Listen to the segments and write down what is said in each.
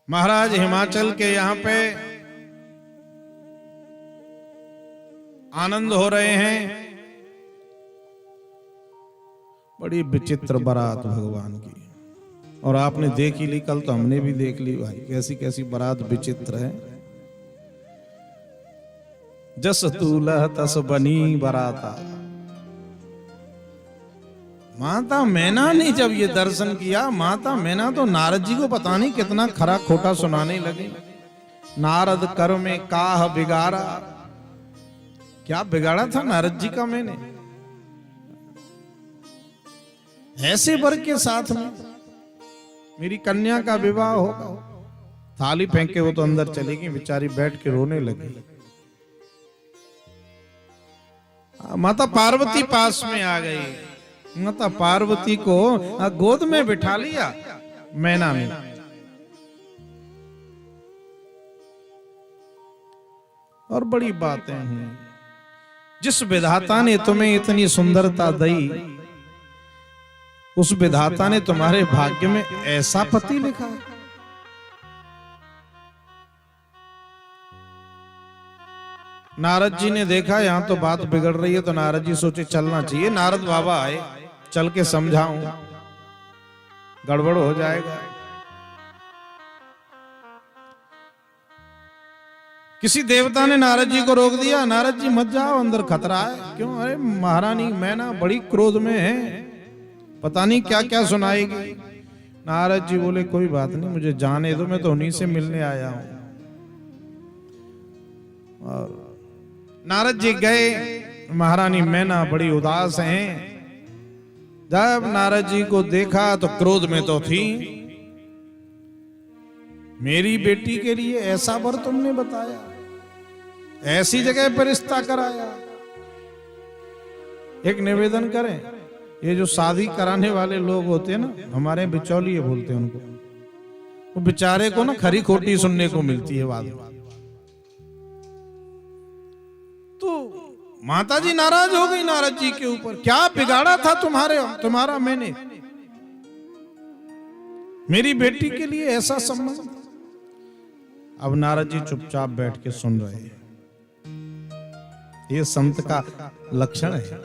महाराज हिमाचल के यहाँ पे आनंद हो रहे हैं। बड़ी विचित्र बारात भगवान की, और आपने देख ही ली, कल तो हमने भी देख ली भाई, कैसी कैसी बारात विचित्र है। जस दूल्हा तस बनी बाराता। माता मैना ने जब ये दर्शन किया, माता मैना तो नारद जी को पता नहीं कितना खरा खोटा सुनाने लगी। नारद कर में काह बिगाड़ा। क्या बिगाड़ा था नारद जी का मैंने? ऐसे वर के साथ में मेरी कन्या का विवाह होगा। थाली फेंक के वो तो अंदर चलेगी, बेचारी बैठ के रोने लगी। माता पार्वती पास में आ गई। माता पार्वती को गोद में बिठा लिया मैना ने। और बड़ी बातें हैं। जिस विधाता ने तुम्हें इतनी सुंदरता दी, उस विधाता ने तुम्हारे भाग्य में ऐसा पति लिखा है। नारद जी ने देखा यहां तो बात बिगड़ रही है, तो नारद जी सोचे चलना चाहिए। नारद बाबा आए, चल के समझाऊं, गड़बड़ हो जाएगा। किसी देवता ने नारद जी को रोक दिया, नारद जी मत जाओ, अंदर खतरा है। क्यों? अरे महारानी मैना बड़ी क्रोध में है, पता नहीं क्या क्या सुनाएगी। नारद जी बोले कोई बात नहीं, मुझे जाने दो, मैं तो उन्हीं से मिलने आया हूं। और नारद जी गए। महारानी मैना बड़ी उदास हैं। जब नारद जी को देखा तो क्रोध में तो थी। मेरी बेटी के लिए ऐसा वर तुमने बताया, ऐसी जगह पर रिश्ता कराया। एक निवेदन करें, ये जो शादी कराने वाले लोग होते हैं ना, हमारे बिचौलिए बोलते हैं उनको, वो बेचारे को ना खरी खोटी सुनने को मिलती है बाद में। तो माता जी नाराज हो गई नारद जी के ऊपर। क्या बिगाड़ा था तुम्हारा मैंने? मेरी बेटी के लिए ऐसा संबंध। अब नारद जी चुपचाप बैठ के सुन रहे हैं। ये संत का लक्षण है।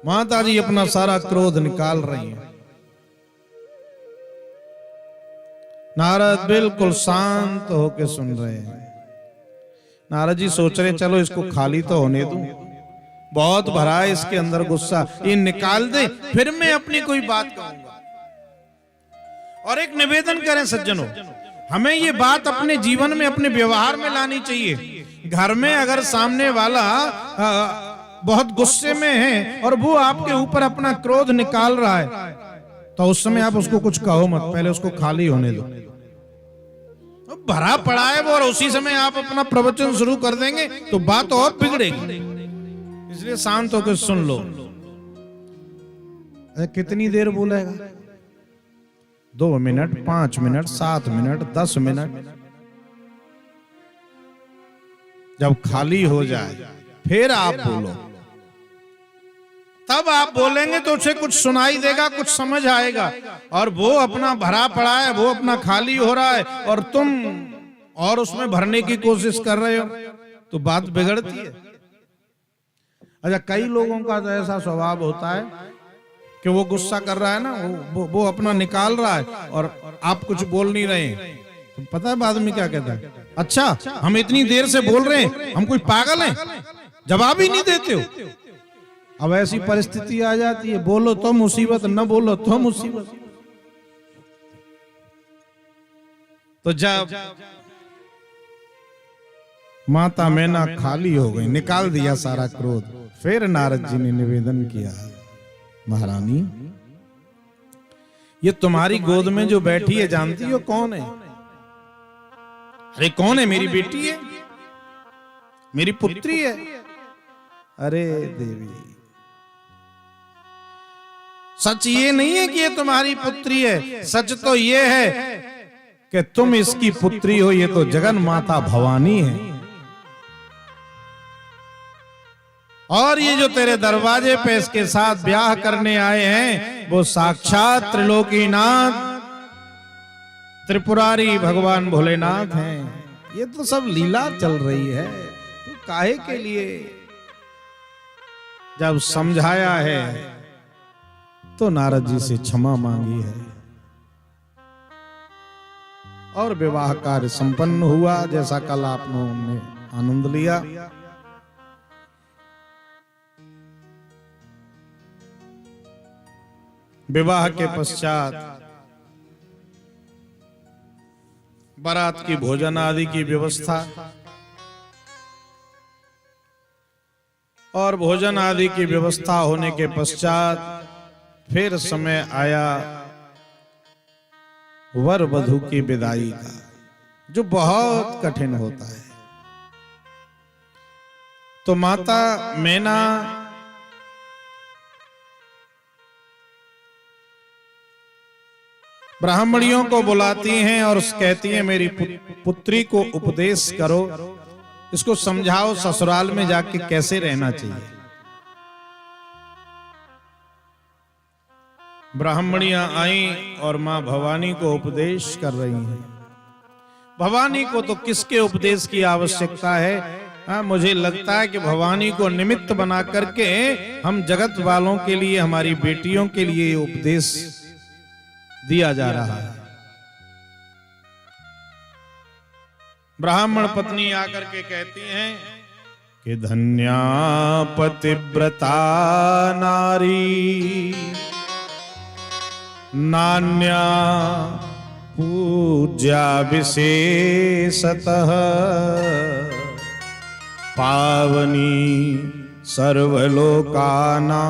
माता जी अपना सारा क्रोध निकाल रही हैं। नारद बिल्कुल शांत होके सुन रहे हैं। नारद जी सोच रहे चलो इसको खाली तो होने दूं, बहुत भरा है इसके अंदर गुस्सा, ये निकाल दे फिर मैं अपनी कोई बात कहूंगा। और एक निवेदन करें सज्जनों, हमें ये बात अपने जीवन में, अपने व्यवहार में लानी चाहिए। घर में अगर सामने वाला बहुत गुस्से में है और वो आपके ऊपर अपना क्रोध निकाल रहा है, तो उस समय आप उसको कुछ कहो मत, पहले उसको खाली होने दो। भरा पड़ा है वो, और उसी समय आप अपना प्रवचन शुरू कर देंगे तो बात और बिगड़ेगी। इसलिए शांत होकर सुन लो। कितनी देर बोलेगा? 2 मिनट, 5 मिनट, 7 मिनट, 10 मिनट। जब खाली हो जाए फिर आप बोलो। तब आप बोलेंगे तो उसे कुछ सुनाई देगा, कुछ समझ आएगा। और वो अपना भरा पड़ा है, वो अपना खाली हो रहा है, और तुम और उसमें भरने की कोशिश कर रहे हो, तो बात बिगड़ती है। अच्छा, कई लोगों का तो ऐसा स्वभाव होता है कि वो गुस्सा कर रहा है ना, वो अपना निकाल रहा है और आप कुछ बोल नहीं रहे हैं। तो पता है बाद में क्या कहता है? अच्छा, हम इतनी देर से बोल रहे हैं, हम कोई पागल हैं, जवाब ही नहीं देते हो। अब ऐसी परिस्थिति आ जाती है, बोलो तो मुसीबत, न बोलो तो मुसीबत। तो जब माता मैना खाली हो गई, निकाल दिया सारा क्रोध, फिर नारद जी ने निवेदन किया, महारानी ये तुम्हारी गोद में जो बैठी है जानती हो कौन है? अरे कौन है? मेरी बेटी है, मेरी पुत्री है। अरे देवी, सच ये नहीं है कि ये तुम्हारी पुत्री है, सच तो ये है कि तुम इसकी पुत्री हो। ये तो जगन माता भवानी है। और ये जो तेरे दरवाजे पे इसके साथ ब्याह करने आए हैं, वो साक्षात त्रिलोकीनाथ त्रिपुरारी भगवान भोलेनाथ हैं। ये तो सब लीला चल रही है, तो काहे के लिए? जब समझाया है तो नारद जी से क्षमा मांगी है और विवाह कार्य संपन्न हुआ, जैसा कल आप लोगों ने आनंद लिया। विवाह के पश्चात बारात की भोजन आदि की व्यवस्था, और भोजन आदि की व्यवस्था होने के पश्चात फिर समय आया वर वधू की विदाई का, जो बहुत कठिन होता है। तो माता मैना ब्राह्मणियों को बुलाती हैं और कहती हैं मेरी पुत्री को उपदेश करो, इसको समझाओ ससुराल में जाके कैसे रहना चाहिए। ब्राह्मणियां आईं और मां भवानी को उपदेश कर रही हैं। भवानी को तो किसके उपदेश की आवश्यकता है? मुझे लगता है कि भवानी को निमित्त बना करके हम जगत वालों के लिए, हमारी बेटियों के लिए उपदेश दिया जा रहा है। ब्राह्मण पत्नी आकर के कहती हैं कि धन्या पतिव्रता नारी नान्या पूज्या विशेषतः पावनी सर्वलोकानां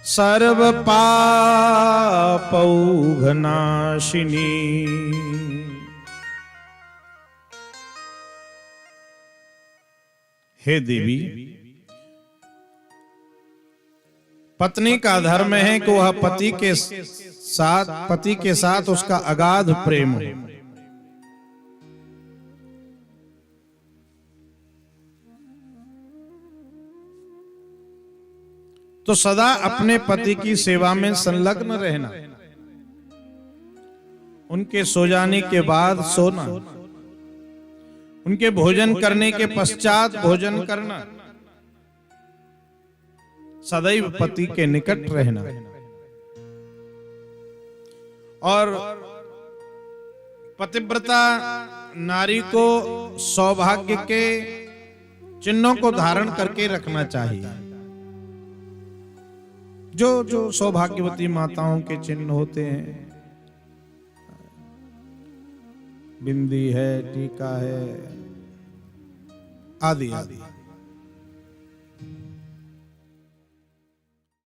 सर्व पापौघनाशिनी। हे देवी, पत्नी का धर्म है कि वह पति के साथ उसका अगाध प्रेम हो। तो सदा अपने पति की सेवा में संलग्न रहना, उनके सो जाने के बाद सोना, उनके भोजन करने के पश्चात भोजन करना, सदैव पति के निकट रहना और पतिव्रता नारी को सौभाग्य के चिन्हों को धारण करके रखना चाहिए। जो जो सौभाग्यवती माताओं के चिन्ह होते हैं, बिंदी है, टीका है, आदि आदि।